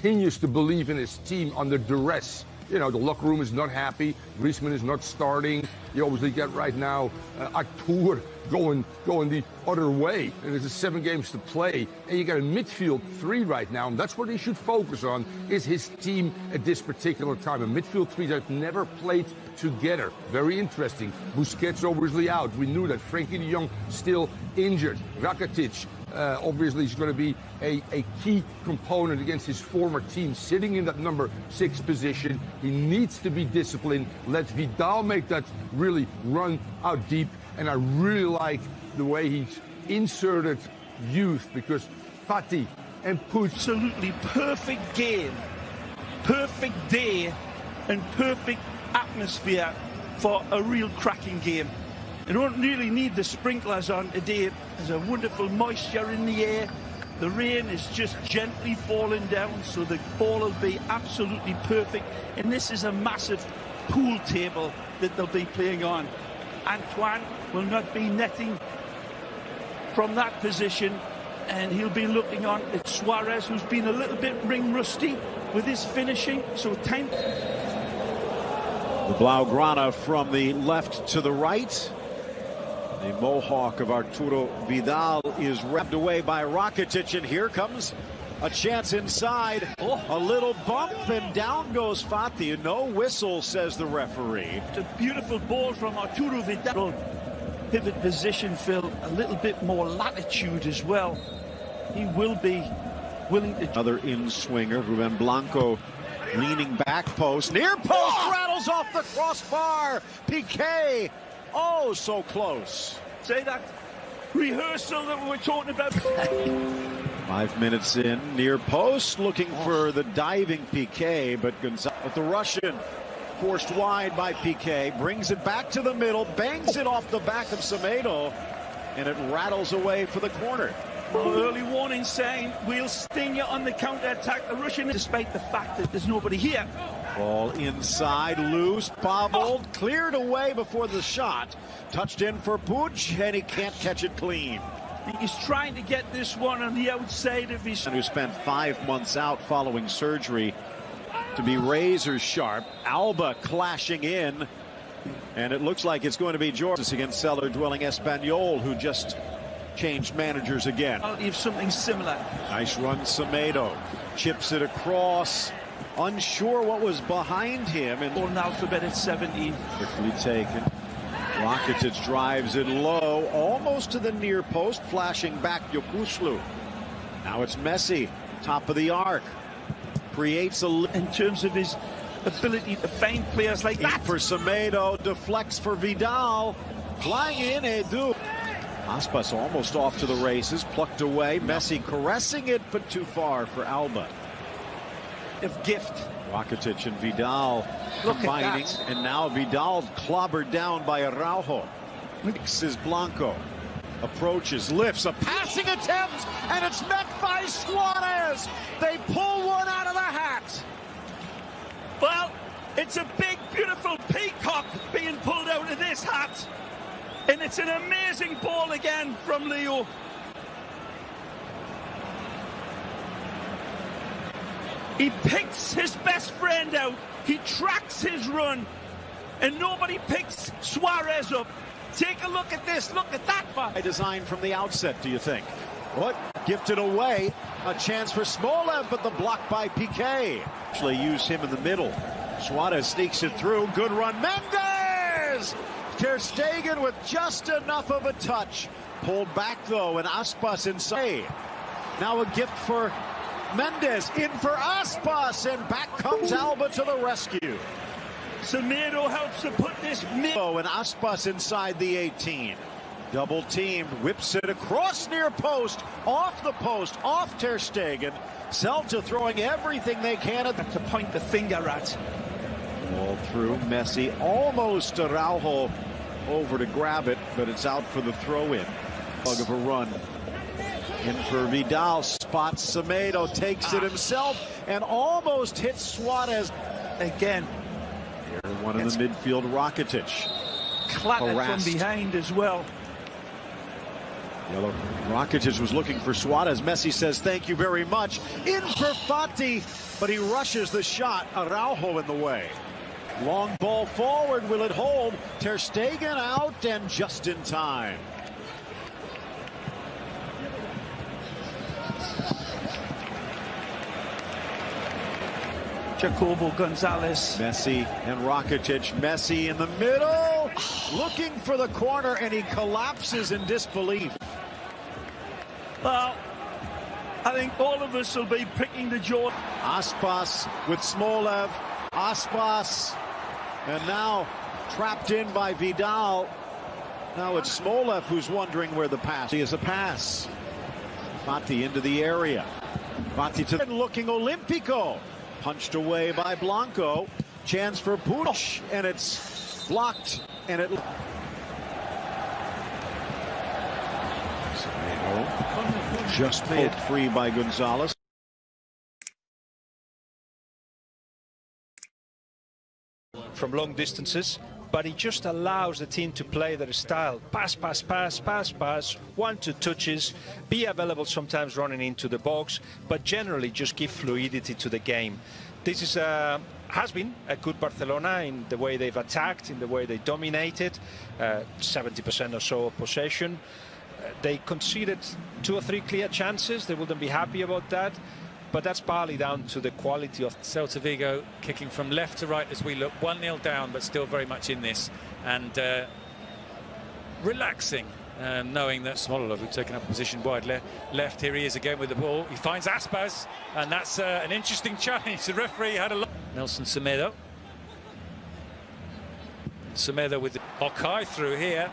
continues to believe in his team under duress. You know, the locker room is not happy. Griezmann is not starting. You obviously get right now Artur going the other way. And there's 7 games to play. And you got a midfield 3 right now. And that's what he should focus on, is his team at this particular time. A midfield 3 that never played together. Very interesting. Busquets obviously out. We knew that. Frenkie de Jong still injured. Rakitic obviously is going to be a key component against his former team, sitting in that number 6 position. He needs to be disciplined. Let Vidal make that really run out deep. And I really like the way he's inserted youth, because Fati and Puig. Absolutely perfect game, perfect day, and perfect atmosphere for a real cracking game. You don't really need the sprinklers on today. There's a wonderful moisture in the air. The rain is just gently falling down, so the ball will be absolutely perfect. And this is a massive pool table that they'll be playing on. Antoine will not be netting from that position, and he'll be looking on at Suarez, who's been a little bit ring rusty with his finishing. So time. The Blaugrana from the left to the right. The Mohawk of Arturo Vidal is wrapped away by Rakitic, and here comes a chance inside. A little bump, and down goes Fati. No whistle, says the referee. A beautiful ball from Arturo Vidal. Pivot position, Phil. A little bit more latitude as well. He will be willing to. Another in-swinger, Ruben Blanco leaning back post. Near post, rattles off the crossbar. Piqué. Oh, so close. Say that rehearsal that we were talking about. 5 minutes in, near post, looking for the diving Piqué, but Gonzalez, but the Russian forced wide by Piqué, brings it back to the middle, bangs it off the back of Semedo, and it rattles away for the corner. Early warning saying, we'll sting you on the counter-attack. The Russian, despite the fact that there's nobody here. Ball inside, loose, bobbled, cleared away before the shot. Touched in for Puig, and he can't catch it clean. He's trying to get this one on the outside of his. Who spent 5 months out following surgery to be razor sharp. Alba clashing in, and it looks like it's going to be Jordan against cellar-dwelling Espanyol, who just changed managers again. I'll leave something similar. Nice run, Semedo chips it across, unsure what was behind him, and an alphabet at 17. Quickly taken. Rakitic drives it low, almost to the near post, flashing back Yokuslu. Now it's Messi, top of the arc. Creates a... In terms of his ability to find players like that. For Semedo, deflects for Vidal. Flying in, Edu. Aspas almost off to the races, plucked away. Messi caressing it, but too far for Alba. If gift. Rakitic and Vidal combining, and now Vidal clobbered down by Araujo. This is Blanco. Approaches, lifts, a passing attempt, and it's met by Suarez. They pull one out of the hat. Well, it's a big, beautiful peacock being pulled out of this hat. And it's an amazing ball again from Leo. He picks his best friend out. He tracks his run. And nobody picks Suarez up. Take a look at this. Look at that. A design from the outset, do you think? What? Gifted away. A chance for Smolev, but the block by Piqué. Actually use him in the middle. Suarez sneaks it through. Good run. Mendes! Ter Stegen with just enough of a touch. Pulled back, though, and Aspas inside. Now a gift for Mendes. In for Aspas, and back comes Alba to the rescue. Semedo helps to put this mid. And Aspas inside the 18. Double teamed, whips it across near post, off the post, off Ter Stegen. Celta throwing everything they can to point the finger at. Ball through, Messi almost Araujo over to grab it, but it's out for the throw-in. Bug of a run. In for Vidal, spots Semedo, takes it himself, and almost hits Suarez. Again. One in the midfield, Rakitic. Clattered from behind as well. Yellow. Rakitic was looking for Suarez. Messi says thank you very much. In for Fati, but he rushes the shot. Araujo in the way. Long ball forward. Will it hold? Ter Stegen out and just in time. Jacobo Gonzalez. Messi and Rakitic. Messi in the middle. Looking for the corner, and he collapses in disbelief. Well, I think all of us will be picking the jaw. Aspas with Smolev. Aspas. And now trapped in by Vidal. Now it's Smolev who's wondering where the pass is. A pass. Fati into the area. Fati to looking Olympico. Punched away by Blanco. Chance for Push, and it's blocked. And it just made free by Gonzalez. From long distances, but he just allows the team to play their style. Pass, pass, pass, pass, pass, 1-2 touches, be available sometimes running into the box, but generally just give fluidity to the game. This is has been a good Barcelona in the way they've attacked, in the way they dominated, 70% or so of possession. They conceded 2 or 3 clear chances. They wouldn't be happy about that. But that's partly down to the quality of Celta Vigo kicking from left to right as we look 1-0 down, but still very much in this and relaxing, knowing that Smolov, who's taken up a position wide left, here he is again with the ball. He finds Aspas, and that's an interesting challenge. The referee had a lot. Nelson Semedo. Semedo with the Okay through here.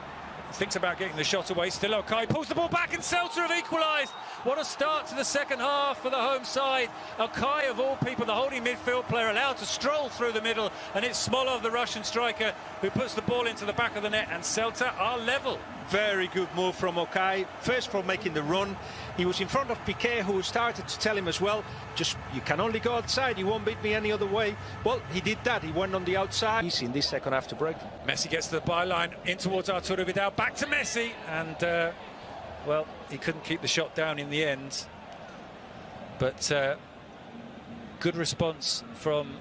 Thinks about getting the shot away. Still Okay. Pulls the ball back, and Celta have equalised. What a start to the second half for the home side. Okay, of all people, the holding midfield player, allowed to stroll through the middle, and it's Smolov, the Russian striker, who puts the ball into the back of the net, and Celta are level. Very good move from Okay. First for making the run. He was in front of Piqué, who started to tell him as well, just, you can only go outside, you won't beat me any other way. Well, he did that. He went on the outside. He's in this second half to break. Messi gets to the byline, in towards Arturo Vidal, back to Messi, and well, he couldn't keep the shot down in the end. But good response from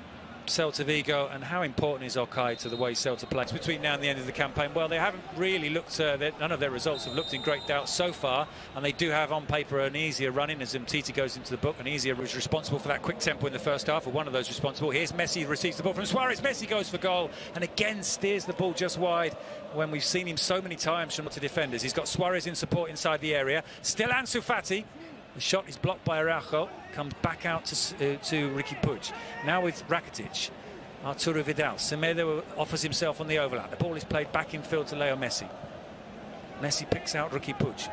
Celta Vigo, and how important is Okay to the way Celta plays between now and the end of the campaign? Well, they haven't really looked, none of their results have looked in great doubt so far, and they do have on paper an easier run in as Umtiti goes into the book, and easier was responsible for that quick tempo in the first half, or one of those responsible. Here's Messi, receives the ball from Suarez. Messi goes for goal, and again steers the ball just wide, when we've seen him so many times from the defenders. He's got Suarez in support inside the area. Still Ansu Fati. The shot is blocked by Araujo, comes back out to Ricky Puig. Now with Rakitic, Arturo Vidal. Semedo offers himself on the overlap. The ball is played back in field to Leo Messi. Messi picks out Ricky Puig.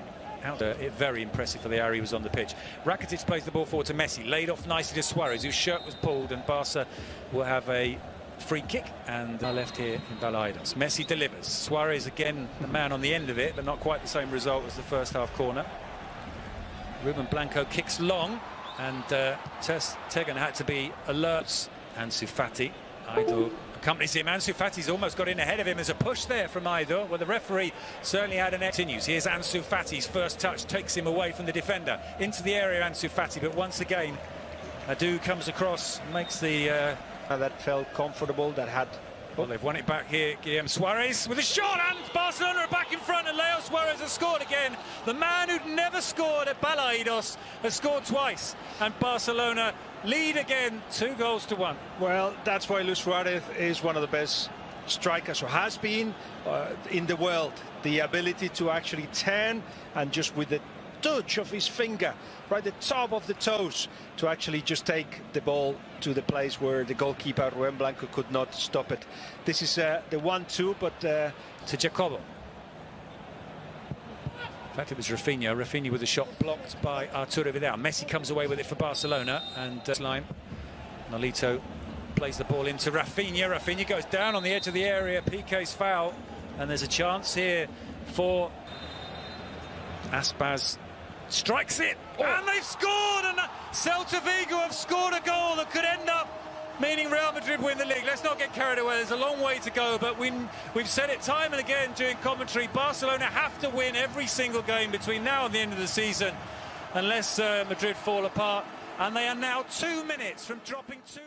Very impressive for the area he was on the pitch. Rakitic plays the ball forward to Messi, laid off nicely to Suarez, whose shirt was pulled, and Barca will have a free kick, and left here in Balaidos. Messi delivers. Suarez again the man on the end of it, but not quite the same result as the first half corner. Ruben Blanco kicks long, and Ter Stegen had to be alert. Ansu Fati, Aido accompanies him. Ansu Fati's almost got in ahead of him. There's a push there from Aido, where the referee certainly had an continues. Here's Ansu Fati's first touch, takes him away from the defender. Into the area, Ansu Fati, but once again, Adu comes across, makes the... that felt comfortable, that had... Well, they've won it back here. Guillem Suarez with a shot, and Barcelona are back in front, and Leo Suarez has scored again. The man who'd never scored at Balaidos has scored twice, and Barcelona lead again, 2-1. Well, that's why Luis Suarez is one of the best strikers, or has been, in the world. The ability to actually turn, and just with the touch of his finger, right the top of the toes, to actually just take the ball to the place where the goalkeeper Ruben Blanco could not stop it. This is the 1-2, but to Jacobo. In fact, it was Rafinha. Rafinha with a shot blocked by Arturo Vidal. Messi comes away with it for Barcelona, and line. Nolito plays the ball into Rafinha. Rafinha goes down on the edge of the area. Piqué's foul, and there's a chance here for Aspas. Strikes it, and they've scored, and Celta Vigo have scored a goal that could end up meaning Real Madrid win the league. Let's not get carried away. There's a long way to go, but we've said it time and again during commentary. Barcelona have to win every single game between now and the end of the season, unless Madrid fall apart. And they are now 2 minutes from dropping two.